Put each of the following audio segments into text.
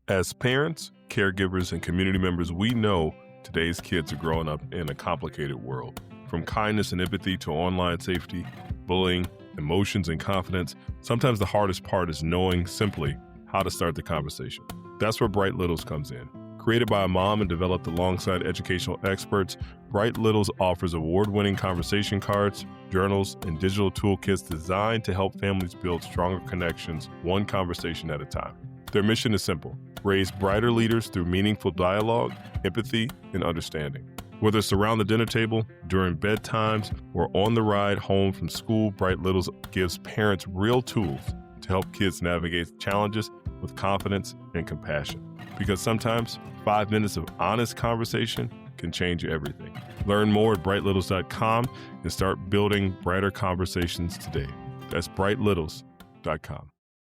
As parents, caregivers, and community members, we know today's kids are growing up in a complicated world. From kindness and empathy to online safety, bullying, emotions, and confidence, sometimes the hardest part is knowing simply how to start the conversation. That's where Bright Littles comes in. Created by a mom and developed alongside educational experts, Bright Littles offers award-winning conversation cards, journals, and digital toolkits designed to help families build stronger connections, one conversation at a time. Their mission is simple: raise brighter leaders through meaningful dialogue, empathy, and understanding. Whether it's around the dinner table, during bedtimes, or on the ride home from school, Bright Littles gives parents real tools to help kids navigate challenges with confidence and compassion. Because sometimes 5 minutes of honest conversation can change everything. Learn more at brightlittles.com and start building brighter conversations today. That's brightlittles.com.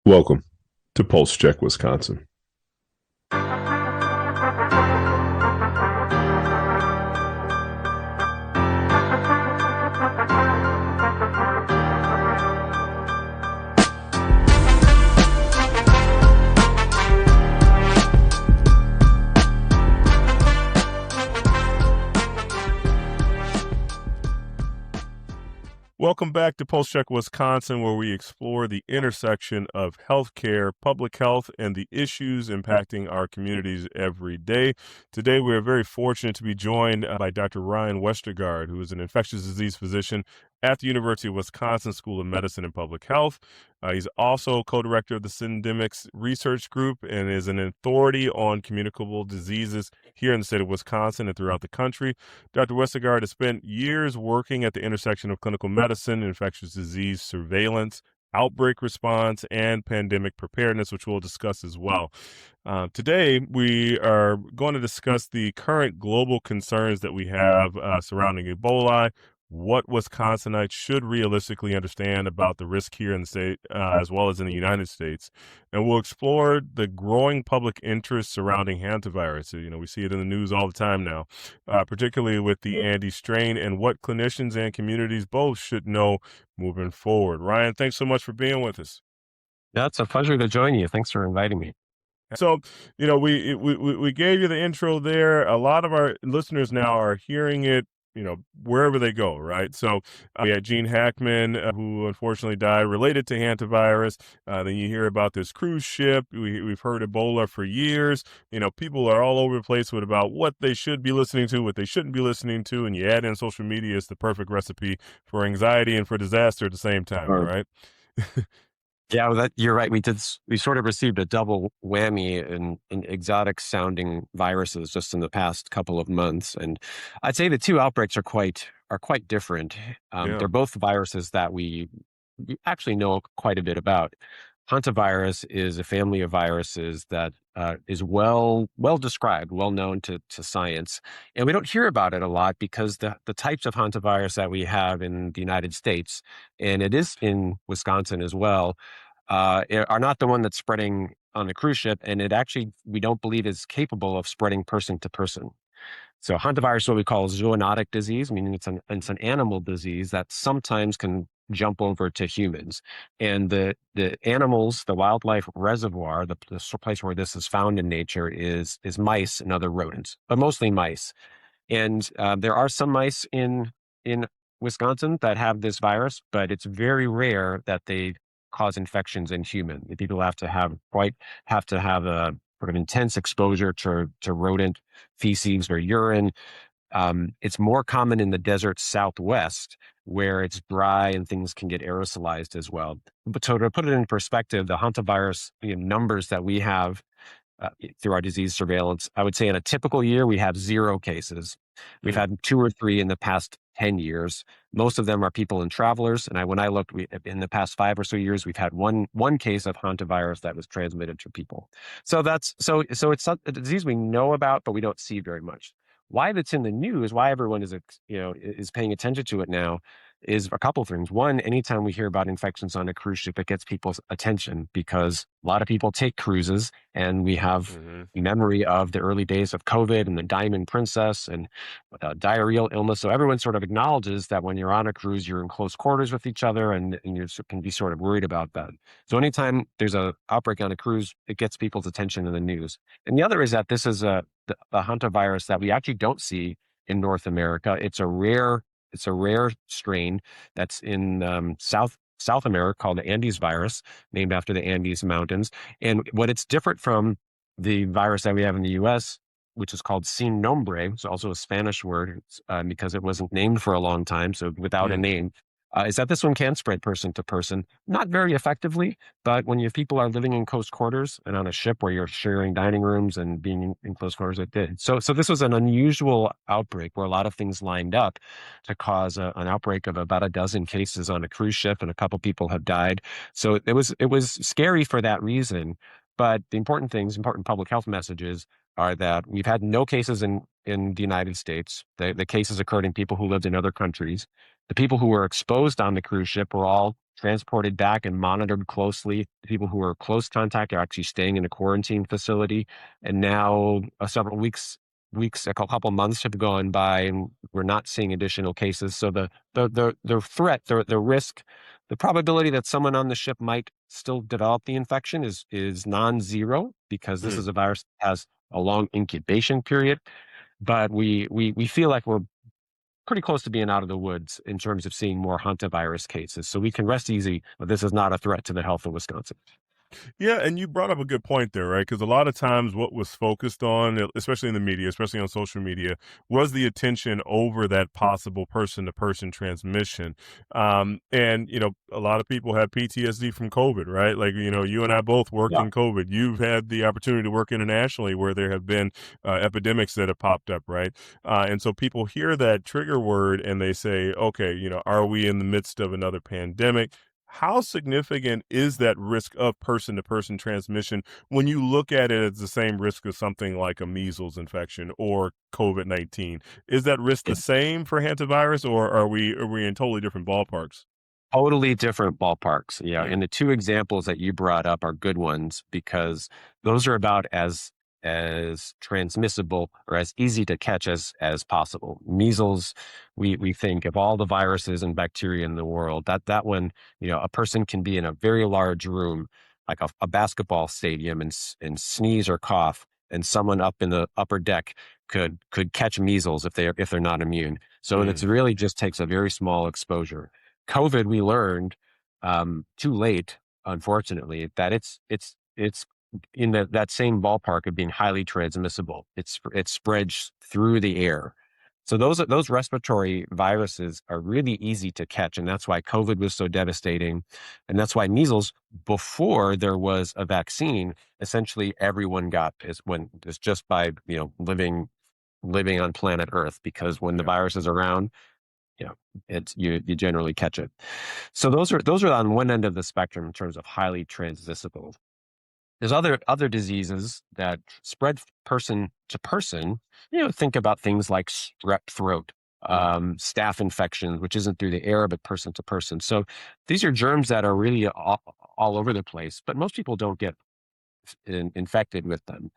Welcome to Pulse Check, Wisconsin. Welcome back to Pulse Check Wisconsin, where we explore the intersection of healthcare, public health, and the issues impacting our communities every day. Today, we are very fortunate to be joined by Dr. Ryan Westergaard, who is an infectious disease physician at the University of Wisconsin School of Medicine and Public Health. He's also co-director of the Syndemics Research Group and is an authority on communicable diseases here in the state of Wisconsin and throughout the country. Dr. Westergaard has spent years working at the intersection of clinical medicine, infectious disease surveillance, outbreak response, and pandemic preparedness, which we'll discuss as well. Today, we are going to discuss the current global concerns that we have surrounding Ebola, what Wisconsinites should realistically understand about the risk here in the state, as well as in the United States. And we'll explore the growing public interest surrounding hantavirus. We see it in the news all the time now, particularly with the Andes strain, and what clinicians and communities both should know moving forward. Ryan, thanks so much for being with us. Yeah, it's a pleasure to join you. Thanks for inviting me. So, we gave you the intro there. A lot of our listeners now are hearing it, wherever they go, right? So we had Gene Hackman, who unfortunately died related to hantavirus. Then you hear about this cruise ship. We've heard Ebola for years. People are all over the place with about what they should be listening to, what they shouldn't be listening to. And you add in social media, it's the perfect recipe for anxiety and for disaster at the same time, right? Yeah, you're right. We sort of received a double whammy in exotic sounding viruses just in the past couple of months. And I'd say the two outbreaks are quite different. They're both viruses that we actually know quite a bit about. Hantavirus is a family of viruses that is well described, well known to science. And we don't hear about it a lot because the types of hantavirus that we have in the United States, and it is in Wisconsin as well, are not the one that's spreading on the cruise ship. And it actually, we don't believe is capable of spreading person to person. So hantavirus is what we call zoonotic disease, meaning it's an animal disease that sometimes can jump over to humans. And the animals, the wildlife reservoir, the place where this is found in nature is mice and other rodents, but mostly mice. And there are some mice in Wisconsin that have this virus, but it's very rare that they cause infections in humans. People have to have a sort of intense exposure to rodent feces or urine. It's more common in the desert Southwest, where it's dry and things can get aerosolized as well. But to put it in perspective, the hantavirus numbers that we have through our disease surveillance, I would say in a typical year, we have 0 cases. We've had 2 or 3 in the past 10 years. Most of them are people and travelers. And when I looked, in the past 5 or so years, we've had one case of hantavirus that was transmitted to people. So it's a disease we know about, but we don't see very much. Why that's in the news, why everyone is paying attention to it now, is a couple things. One, anytime we hear about infections on a cruise ship, it gets people's attention because a lot of people take cruises, and we have Hmm. memory of the early days of COVID and the Diamond Princess and diarrheal illness. So everyone sort of acknowledges that when you're on a cruise, you're in close quarters with each other, and you can be sort of worried about that. So anytime there's a outbreak on a cruise, it gets people's attention in the news. And the other is that this is a hantavirus that we actually don't see in North America. It's a rare strain that's in South America called the Andes virus, named after the Andes Mountains. And what it's different from the virus that we have in the U.S., which is called sin nombre, it's also a Spanish word because it wasn't named for a long time, so without a Mm. name, is that this one can spread person to person, not very effectively, but when you people are living in close quarters and on a ship where you're sharing dining rooms and being in close quarters, it did. So this was an unusual outbreak where a lot of things lined up to cause an outbreak of about a dozen cases on a cruise ship, and a couple people have died. So it was scary for that reason. But the important public health messages are that we've had no cases in the United States. The cases occurred in people who lived in other countries. The people who were exposed on the cruise ship were all transported back and monitored closely. The people who were close contact are actually staying in a quarantine facility. And now, several a couple months have gone by, and we're not seeing additional cases. So the threat, the risk, the probability that someone on the ship might still develop the infection is non-zero, because this Mm. is a virus that has a long incubation period. But we feel like we're pretty close to being out of the woods in terms of seeing more hantavirus cases. So we can rest easy, but this is not a threat to the health of Wisconsin. Yeah, and you brought up a good point there, right? Because a lot of times what was focused on, especially in the media, especially on social media, was the attention over that possible person-to-person transmission. And, a lot of people have PTSD from COVID, right? Like, you and I both worked Yeah. in COVID. You've had the opportunity to work internationally where there have been epidemics that have popped up, right? And so people hear that trigger word and they say, okay, are we in the midst of another pandemic? How significant is that risk of person to person transmission when you look at it as the same risk as something like a measles infection or COVID-19? Is that risk the same for hantavirus, or are we in totally different ballparks? Totally different ballparks. Yeah. Mm. And the two examples that you brought up are good ones, because those are about as transmissible or as easy to catch as possible. Measles, we think of all the viruses and bacteria in the world, that one, a person can be in a very large room, like a basketball stadium, and sneeze or cough, and someone up in the upper deck could catch measles if they're not immune. So it's Mm. really just takes a very small exposure. COVID, we learned too late, unfortunately, that it's in that same ballpark of being highly transmissible. It spreads through the air. So those respiratory viruses are really easy to catch, and that's why COVID was so devastating, and that's why measles, before there was a vaccine, essentially everyone got is just by living on planet Earth, because when the Yeah. virus is around, you know, you generally catch it. So those are on one end of the spectrum in terms of highly transmissible. There's other diseases that spread person to person. Think about things like strep throat, Mm. staph infections, which isn't through the air but person to person. So these are germs that are really all over the place, but most people don't get infected with them.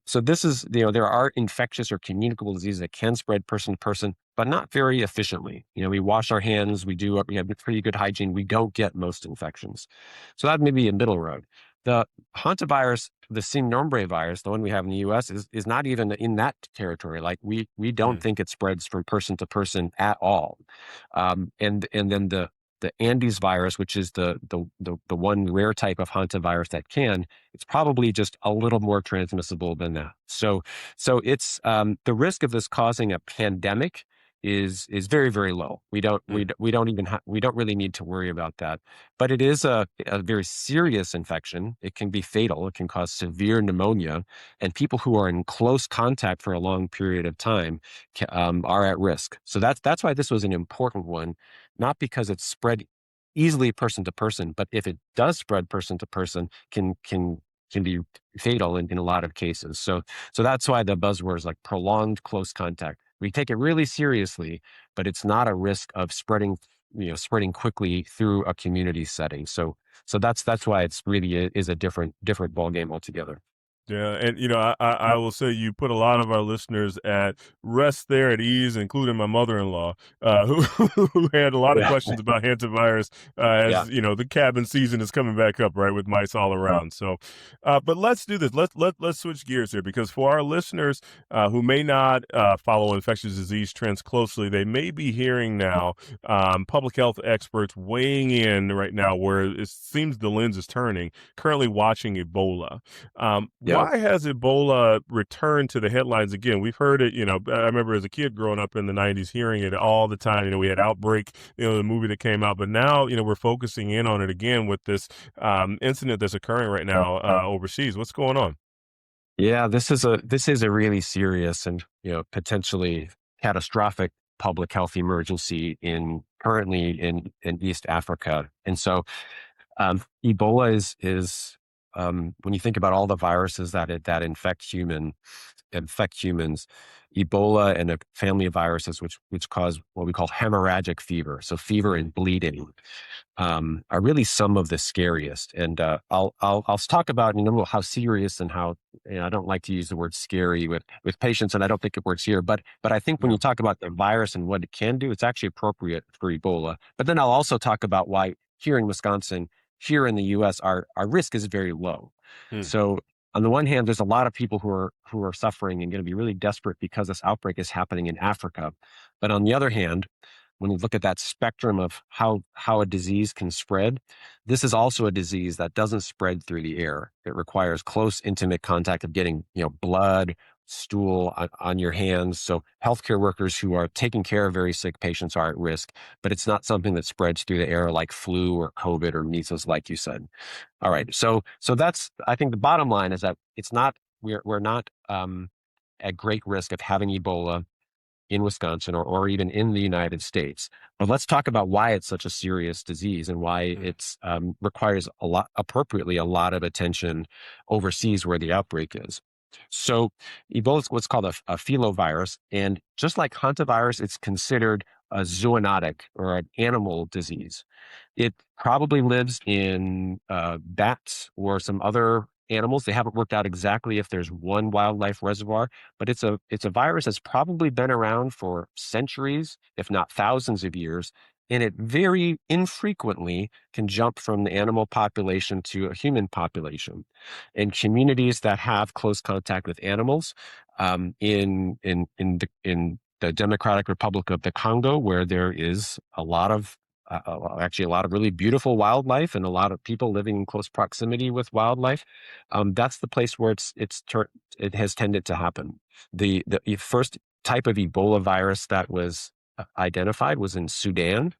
So this is, there are infectious or communicable diseases that can spread person to person, but not very efficiently. We wash our hands, we have pretty good hygiene. We don't get most infections. So that may be a middle road. The hantavirus, the sin nombre virus, the one we have in the US, is not even in that territory. Like we don't Mm. think it spreads from person to person at all. And then the Andes virus, which is the one rare type of hantavirus that can, it's probably just a little more transmissible than that. So it's the risk of this causing a pandemic is very, very low. We don't we Mm. d- we don't even we don't really need to worry about that. But it is a very serious infection. It can be fatal. It can cause severe pneumonia, and people who are in close contact for a long period of time are at risk. So that's why this was an important one, not because it's spread easily person to person, but if it does spread person to person, can be fatal in a lot of cases. So that's why the buzzword is like prolonged close contact. We take it really seriously, but it's not a risk of spreading quickly through a community setting. So that's why it's really is a different ball game altogether. Yeah, and I will say you put a lot of our listeners at rest there, at ease, including my mother-in-law, who who had a lot of Yeah, questions about hantavirus, yeah, as the cabin season is coming back up, right, with mice all around. So, but let's do this. Let's switch gears here, because for our listeners who may not follow infectious disease trends closely, they may be hearing now public health experts weighing in right now, where it seems the lens is turning. Currently watching Ebola. yeah. Why has Ebola returned to the headlines again? We've heard it, I remember as a kid growing up in the 90s hearing it all the time. We had Outbreak, the movie that came out, but now, we're focusing in on it again with this incident that's occurring right now overseas. What's going on? Yeah, this is a really serious and potentially catastrophic public health emergency currently in East Africa. And so Ebola is when you think about all the viruses that infect humans, Ebola and a family of viruses which cause what we call hemorrhagic fever, so fever and bleeding, are really some of the scariest. And I'll talk about in a little how serious and how I don't like to use the word scary with patients, and I don't think it works here. But I think when Yeah. you talk about the virus and what it can do, it's actually appropriate for Ebola. But then I'll also talk about why here in Wisconsin, here in the U.S., our risk is very low. Hmm. So on the one hand, there's a lot of people who are suffering and going to be really desperate because this outbreak is happening in Africa. But on the other hand, when you look at that spectrum of how a disease can spread, this is also a disease that doesn't spread through the air. It requires close, intimate contact of getting, blood, stool on your hands. So healthcare workers who are taking care of very sick patients are at risk, but it's not something that spreads through the air like flu or COVID or measles, like you said. All right. So that's, I think the bottom line is that we're not at great risk of having Ebola in Wisconsin or even in the United States. But let's talk about why it's such a serious disease and why Hmm. it's requires appropriately, a lot of attention overseas where the outbreak is. So Ebola is what's called a filovirus. And just like hantavirus, it's considered a zoonotic or an animal disease. It probably lives in bats or some other animals. They haven't worked out exactly if there's one wildlife reservoir, but it's a virus that's probably been around for centuries, if not thousands of years, and it very infrequently can jump from the animal population to a human population. In communities that have close contact with animals, in the Democratic Republic of the Congo, where there is actually a lot of really beautiful wildlife and a lot of people living in close proximity with wildlife. That's the place where it has tended to happen. The first type of Ebola virus that was identified was in Sudan,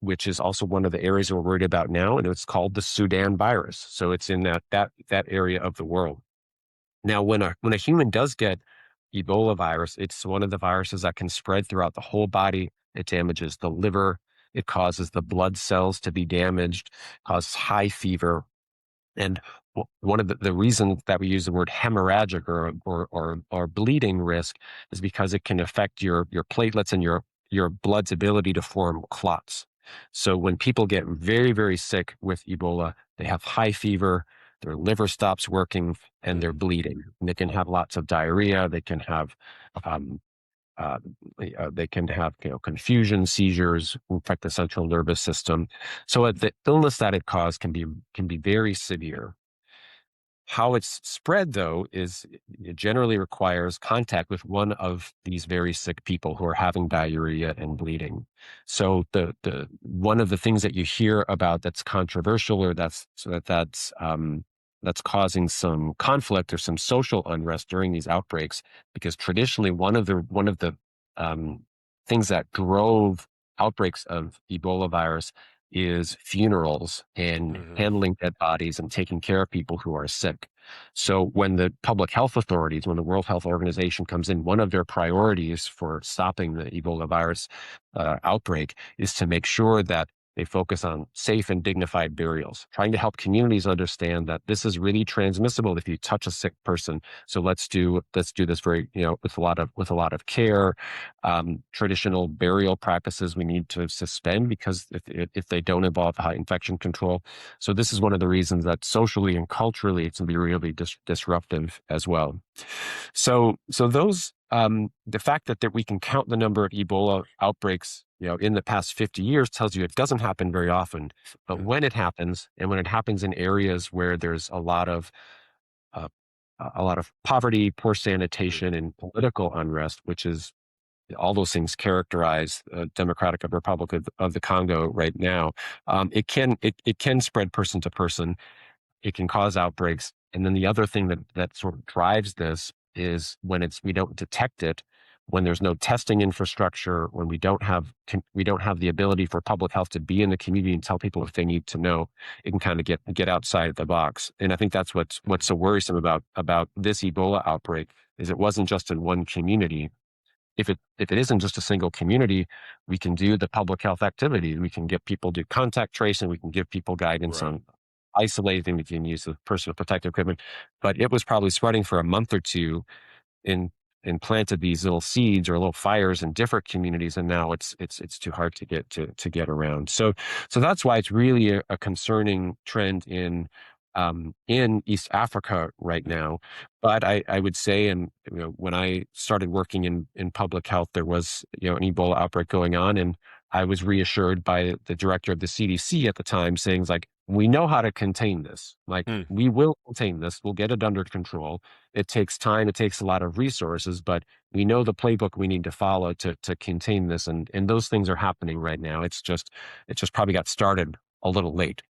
which is also one of the areas we're worried about now, and it's called the Sudan virus. So it's in that area of the world. Now, when a human does get Ebola virus, it's one of the viruses that can spread throughout the whole body. It damages the liver. It causes the blood cells to be damaged, causes high fever. And one of the reasons that we use the word hemorrhagic or bleeding risk is because it can affect your platelets and your blood's ability to form clots. So when people get very, very sick with Ebola, they have high fever, their liver stops working, and they're bleeding. And they can have lots of diarrhea. Um, uh, they can have confusion, seizures, affect the central nervous system. So the illness that it causes can be very severe. How it's spread, though, is it generally requires contact with one of these very sick people who are having diarrhea and bleeding. So the one of the things that you hear about that's controversial or that's causing some conflict or some social unrest during these outbreaks, because traditionally one of the um, things that drove outbreaks of Ebola virus is funerals and Hmm. handling dead bodies and taking care of people who are sick. So when the public health authorities, when the World Health Organization comes in, one of their priorities for stopping the Ebola virus outbreak is to make sure that They focus on safe and dignified burials, trying to help communities understand that this is really transmissible if you touch a sick person. So let's do this very, with a lot of care. Traditional burial practices we need to suspend because if they don't involve high infection control. So this is one of the reasons that socially and culturally it's going to be really disruptive as well. So those the fact that we can count the number of Ebola outbreaks, in the past 50 years tells you it doesn't happen very often. But when it happens, and when it happens in areas where there's uh, a lot of poverty, poor sanitation, and political unrest, which is all those things characterize Democratic Republic of the Congo right now. It can spread person to person. It can cause outbreaks. And then the other thing that sort of drives this is when we don't detect it, when there's no testing infrastructure, when we don't have the ability for public health to be in the community and tell people if they need to know, it can kind of get outside the box. And I think that's what's so worrisome about this Ebola outbreak is it wasn't just in one community. If it isn't just a single community, we can do the public health activity. We can get people do contact tracing. We can give people guidance on isolating. We can use the personal protective equipment. But it was probably spreading for a month or two in and planted these little seeds or little fires in different communities, and now it's too hard to get around. So that's why it's really a concerning trend in East Africa right now. But I would say, and when I started working in public health, there was an Ebola outbreak going on, and I was reassured by the director of the CDC at the time, saying like, we know how to contain this. Like, we will contain this. We'll get it under control. It takes time. It takes a lot of resources, but we know the playbook we need to follow to contain this. And those things are happening right now. It just probably got started a little late.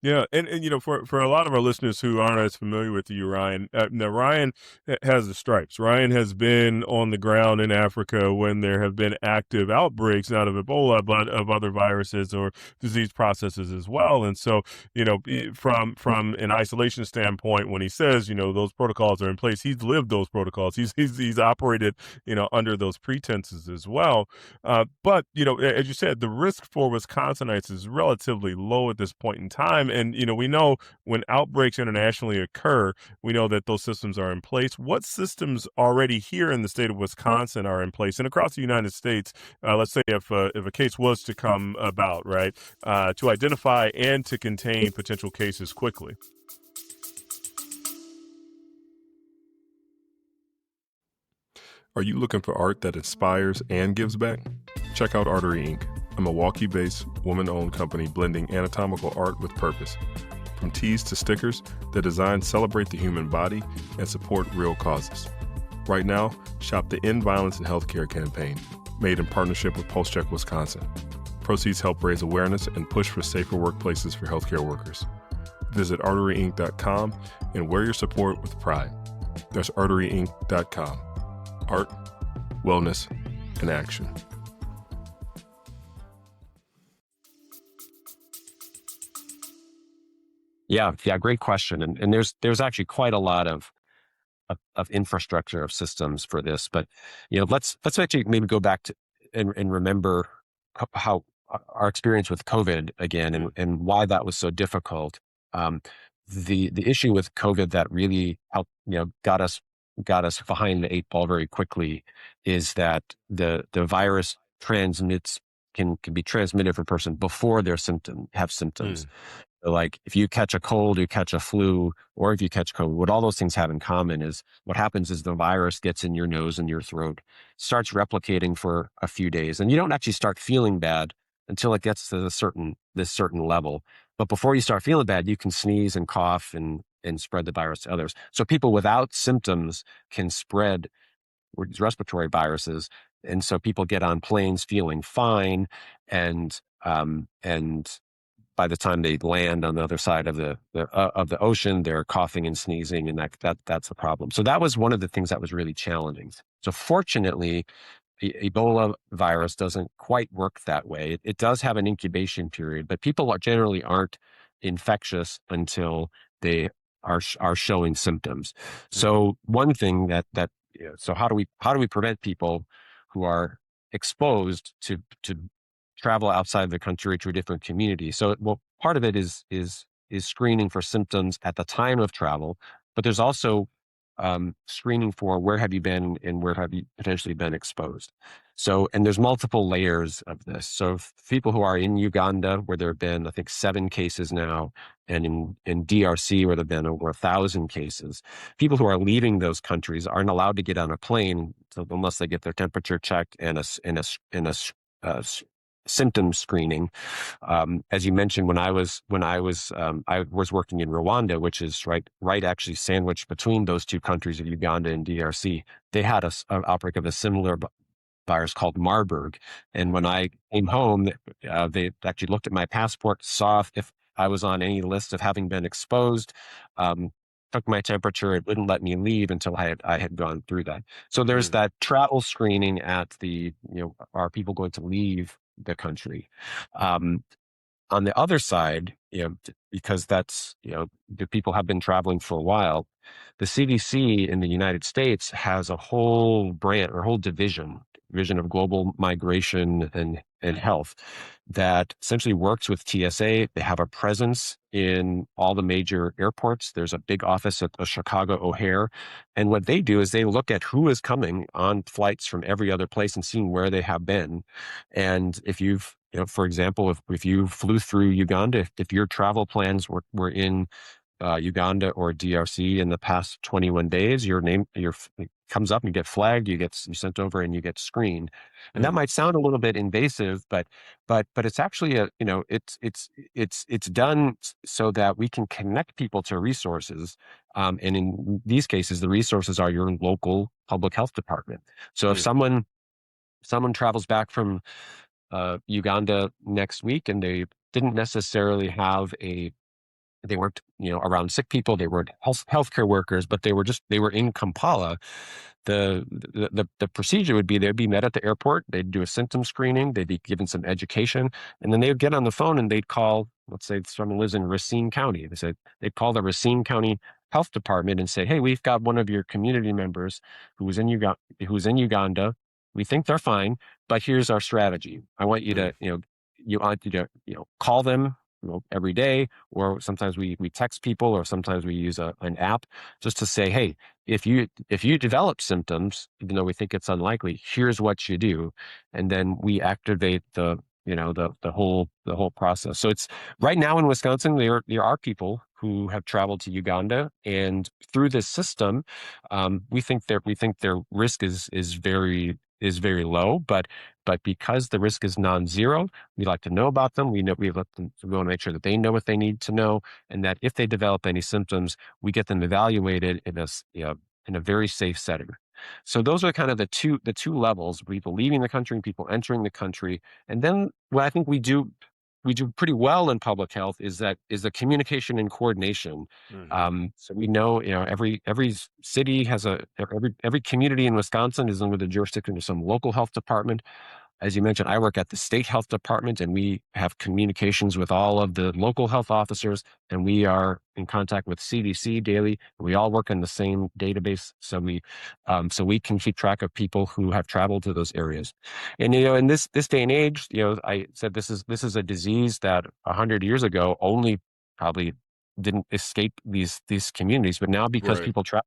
Yeah, and for a lot of our listeners who aren't as familiar with you, Ryan, now Ryan has the stripes. Ryan has been on the ground in Africa when there have been active outbreaks, not of Ebola, but of other viruses or disease processes as well. And so, from an isolation standpoint, when he says, those protocols are in place, he's lived those protocols. He's operated, under those pretenses as well. But as you said, the risk for Wisconsinites is relatively low at this point in time. And, we know when outbreaks internationally occur, we know that those systems are in place. What systems already here in the state of Wisconsin are in place and across the United States? Let's say if a case was to come about, right, to identify and to contain potential cases quickly. Are you looking for art that inspires and gives back? Check out Artery Inc., a Milwaukee-based, woman-owned company blending anatomical art with purpose. From tees to stickers, their designs celebrate the human body and support real causes. Right now, shop the End Violence in Healthcare campaign, made in partnership with PulseCheck Wisconsin. Proceeds help raise awareness and push for safer workplaces for healthcare workers. Visit arteryinc.com and wear your support with pride. That's arteryinc.com. Art, wellness, and action. Yeah, great question. And there's actually quite a lot of infrastructure of systems for this. But let's actually maybe go back to and remember how our experience with COVID again and why that was so difficult. The issue with COVID that really helped got us behind the eight ball very quickly is that the virus can be transmitted from a person before their have symptoms. So like if you catch a cold, you catch a flu, or if you catch COVID, what all those things have in common is what happens is the virus gets in your nose and your throat, starts replicating for a few days, and you don't actually start feeling bad until it gets to this certain level. But before you start feeling bad, you can sneeze and cough and spread the virus to others. So people without symptoms can spread respiratory viruses. And so people get on planes feeling fine, and by the time they land on the other side of the ocean, they're coughing and sneezing, and that's a problem. So that was one of the things that was really challenging. So fortunately, the Ebola virus doesn't quite work that way. It does have an incubation period, but people generally aren't infectious until they are showing symptoms. So one thing so how do we prevent people who are exposed to travel outside the country to a different community. So, well, part of it is screening for symptoms at the time of travel, but there's also screening for where have you been and where have you potentially been exposed. So, and there's multiple layers of this. So, people who are in Uganda, where there have been, I think, 7 cases now, and in DRC, where there have been over 1,000 cases, people who are leaving those countries aren't allowed to get on a plane unless they get their temperature checked and a symptom screening. As you mentioned, I was working in Rwanda, which is right actually sandwiched between those two countries of Uganda and DRC. They had an outbreak of a similar virus called Marburg. And when I came home, they actually looked at my passport, saw if I was on any list of having been exposed, took my temperature. It wouldn't let me leave until I had gone through that. So there's that travel screening at are people going to leave the country? On the other side, because that's, the people have been traveling for a while, the CDC in the United States has a whole branch or whole division of global migration and health that essentially works with TSA. They have a presence in all the major airports. There's a big office at the Chicago O'Hare. And what they do is they look at who is coming on flights from every other place and seeing where they have been. And if you've, for example, if you flew through Uganda, if your travel plans were in Uganda or DRC in the past 21 days, your name it comes up, and you get flagged, you sent over, and you get screened. And that might sound a little bit invasive, but it's actually it's done so that we can connect people to resources. And in these cases, the resources are your local public health department. So if someone travels back from Uganda next week and they didn't necessarily they weren't, around sick people. They weren't healthcare workers, but they were in Kampala. The procedure would be they'd be met at the airport. They'd do a symptom screening. They'd be given some education, and then they would get on the phone and they'd call. Let's say someone lives in Racine County. They'd call the Racine County Health Department and say, "Hey, we've got one of your community members who's in Uganda. We think they're fine, but here's our strategy. I want you to, call them." Every day, or sometimes we text people, or sometimes we use an app just to say, hey, if you develop symptoms, even though we think it's unlikely, here's what you do. And then we activate the whole process. So it's right now in Wisconsin, there are people who have traveled to Uganda, and through this system, we think their risk is very low, but because the risk is non-zero, we like to know about them. We want to make sure that they know what they need to know, and that if they develop any symptoms, we get them evaluated in a very safe setting. So those are kind of the two levels: people leaving the country and people entering the country. And then what I think we do pretty well in public health is the communication and coordination. So we know, every city has every community in Wisconsin is under the jurisdiction of some local health department. As you mentioned, I work at the state health department, and we have communications with all of the local health officers, and we are in contact with CDC daily. We all work in the same database, so we can keep track of people who have traveled to those areas. And in this day and age, I said this is a disease that 100 years ago only probably didn't escape these communities, but now because people travel,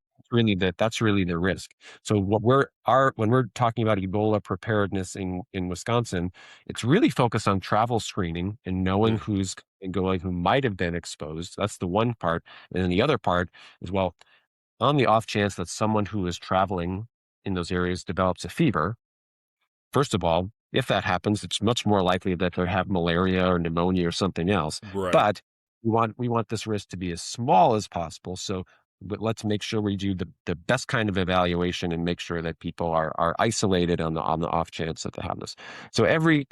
that's really the risk. So when we're talking about Ebola preparedness in Wisconsin, it's really focused on travel screening and knowing who's going, who might have been exposed. That's the one part. And then the other part is, well, on the off chance that someone who is traveling in those areas develops a fever, first of all, if that happens, it's much more likely that they have malaria or pneumonia or something else. But we want this risk to be as small as possible. But let's make sure we do the best kind of evaluation and make sure that people are isolated on the off chance that they have this. So every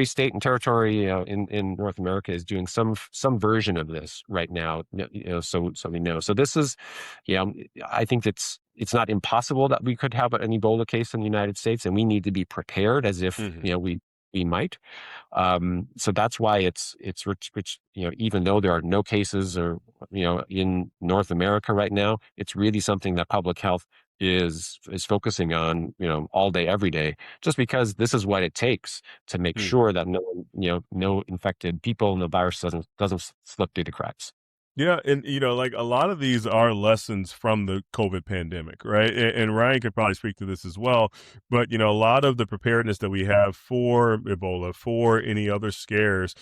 state and territory in North America is doing some version of this right now. So we know. So this is, I think it's not impossible that we could have an Ebola case in the United States, and we need to be prepared as if we might. So that's why it's even though there are no cases or in North America right now, it's really something that public health is focusing on, all day, every day, just because this is what it takes to make Hmm. sure that no infected people, no virus doesn't slip through the cracks. Yeah, and like a lot of these are lessons from the COVID pandemic, right? And Ryan could probably speak to this as well. But a lot of the preparedness that we have for Ebola, for any other scares,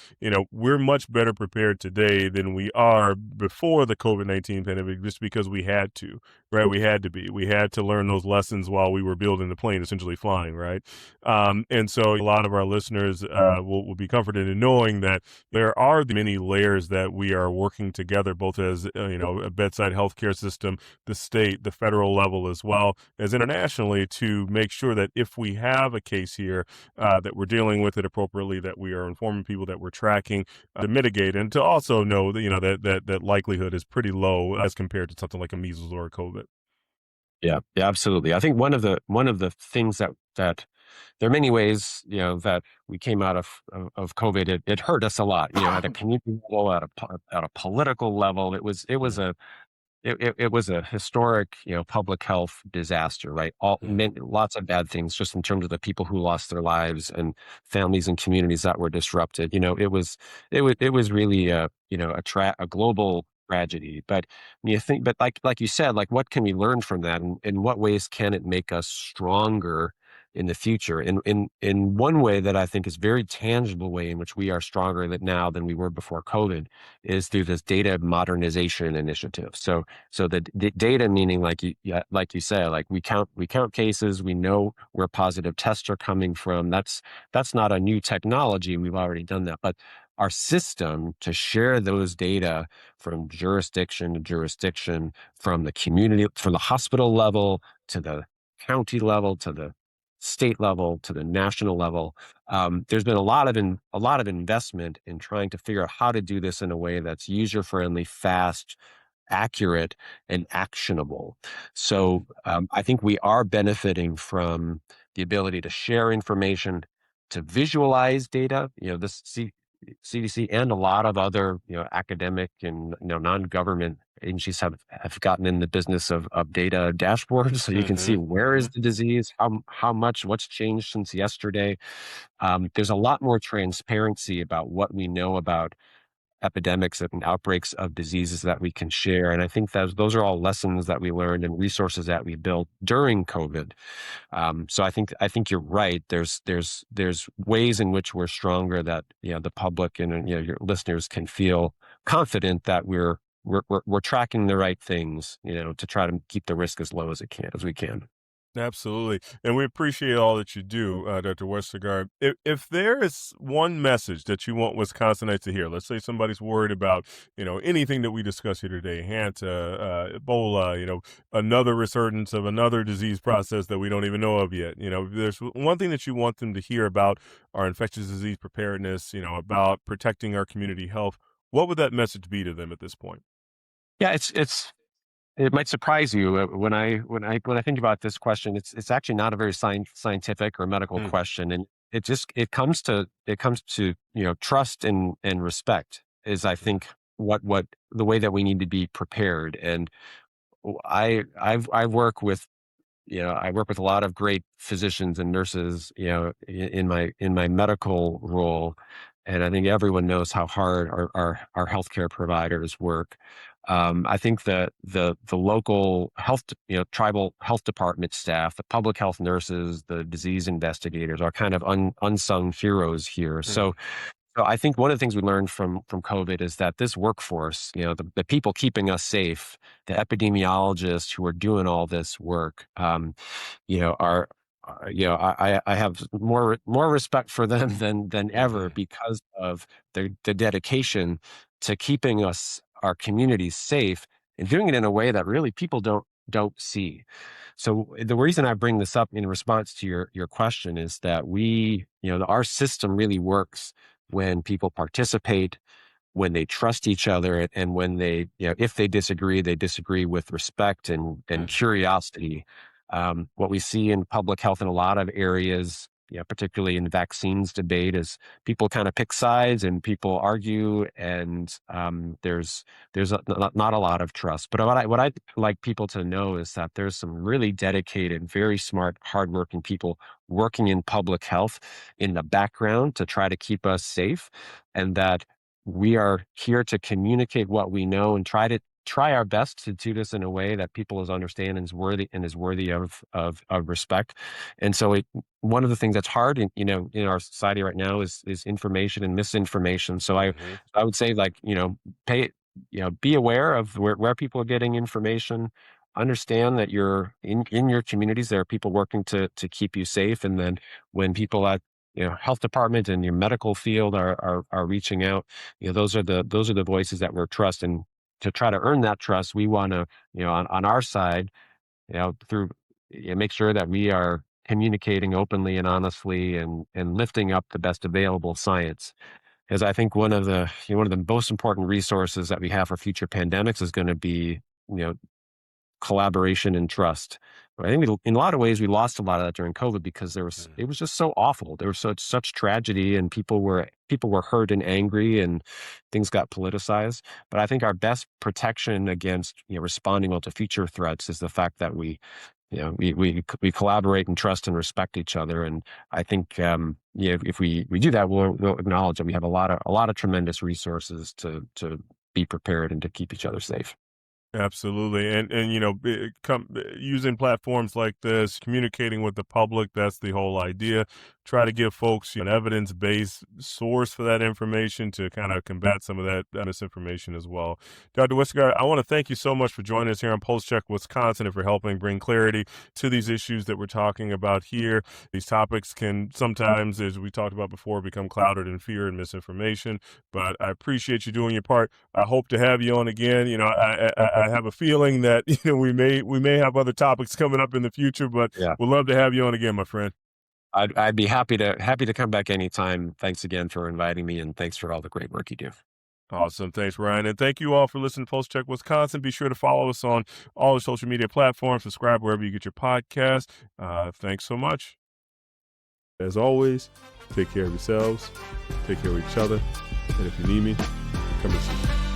we're much better prepared today than we are before the COVID-19 pandemic, just because we had to, right? We had to be. We had to learn those lessons while we were building the plane, essentially flying, right? And so a lot of our listeners will be comforted in knowing that there are the many layers that we are working together, both as a bedside healthcare system, the state, the federal level, as well as internationally, to make sure that if we have a case here, that we're dealing with it appropriately, that we are informing people, that we're tracking to mitigate, and to also know that that likelihood is pretty low as compared to something like a measles or a COVID. Yeah, yeah, absolutely. I think one of the things that there are many ways, that we came out of COVID. It hurt us a lot, at a community level, at a political level. Mm, It was a historic, public health disaster, right? mm, Lots of bad things, just in terms of the people who lost their lives and families and communities that were disrupted. It was really a global tragedy. But but like you said, like, what can we learn from that, and in what ways can it make us stronger in the future? In one way that I think is very tangible way in which we are stronger now than we were before COVID is through this data modernization initiative. So the data, meaning, like you say, like, we count cases, we know where positive tests are coming from. That's not a new technology. We've already done that. But our system to share those data from jurisdiction to jurisdiction, from the community, from the hospital level to the county level to the state level to the national level. There's been a lot of investment in trying to figure out how to do this in a way that's user friendly, fast, accurate, and actionable. So I think we are benefiting from the ability to share information, to visualize data. This CDC and a lot of other academic and non-government agencies have gotten in the business of data dashboards, so you can see mhm, where is mhm. the disease, how much, what's changed since yesterday. There's a lot more transparency about what we know about epidemics and outbreaks of diseases that we can share. And I think that those are all lessons that we learned and resources that we built during COVID. So I think you're right. There's ways in which we're stronger, that the public and your listeners can feel confident that we're tracking the right things, to try to keep the risk as low as we can. Absolutely. And we appreciate all that you do, Dr. Westergaard. If there is one message that you want Wisconsinites to hear, let's say somebody's worried about, anything that we discuss here today, Hanta, Ebola, another resurgence of another disease process that we don't even know of yet. If there's one thing that you want them to hear about our infectious disease preparedness, about protecting our community health, what would that message be to them at this point? Yeah, it might surprise you, when I think about this question. It's actually not a very scientific or medical Mm, question, and it comes to trust and respect is, I mm, think, what the way that we need to be prepared. And I work with a lot of great physicians and nurses, in my medical role, and I think everyone knows how hard our healthcare providers work. I think the local tribal health department staff, the public health nurses, the disease investigators are kind of unsung heroes here. mm, So I think one of the things we learned from COVID is that this workforce, the people keeping us safe, the epidemiologists who are doing all this work, are, I have more respect for them than ever, mhm. because of the dedication to keeping our communities safe, and doing it in a way that really people don't see. So the reason I bring this up in response to your question is that our system really works when people participate, when they trust each other, and when if they disagree with respect and Mm, curiosity. What we see in public health in a lot of areas particularly in vaccines debate, is people kind of pick sides and people argue, and not a lot of trust. But what I'd like people to know is that there's some really dedicated, very smart, hardworking people working in public health in the background to try to keep us safe, and that we are here to communicate what we know and try our best to do this in a way that people understand and is worthy of respect. And so one of the things that's hard in our society right now is information and misinformation. So Hmm. I would say, like, pay be aware of where people are getting information. Understand that you're in your communities, there are people working to keep you safe. And then when people at health department and your medical field are reaching out, those are the voices that we're trust. And to try to earn that trust, we want to, on our side, through make sure that we are communicating openly and honestly, and lifting up the best available science. Because I think one of the most important resources that we have for future pandemics is going to be, you know, collaboration and trust. I think in a lot of ways we lost a lot of that during COVID because it was just so awful. There was such tragedy, and people were hurt and angry, and things got politicized. But I think our best protection against responding well to future threats is the fact that we collaborate and trust and respect each other. And I think if we do that, we'll acknowledge that we have a lot of tremendous resources to be prepared and to keep each other safe. Absolutely. And using platforms like this, communicating with the public, that's the whole idea. Try to give folks an evidence-based source for that information to kind of combat some of that misinformation as well. Dr. Westergaard, I want to thank you so much for joining us here on Pulse Check Wisconsin and for helping bring clarity to these issues that we're talking about here. These topics can sometimes, as we talked about before, become clouded in fear and misinformation, but I appreciate you doing your part. I hope to have you on again. I have a feeling that we may have other topics coming up in the future, but Yeah. we'd love to have you on again, my friend. I'd be happy to come back anytime. Thanks again for inviting me, and thanks for all the great work you do. Awesome. Thanks, Ryan. And thank you all for listening to Pulse Check Wisconsin. Be sure to follow us on all the social media platforms. Subscribe wherever you get your podcast. Thanks so much. As always, take care of yourselves, take care of each other. And if you need me, come and see me.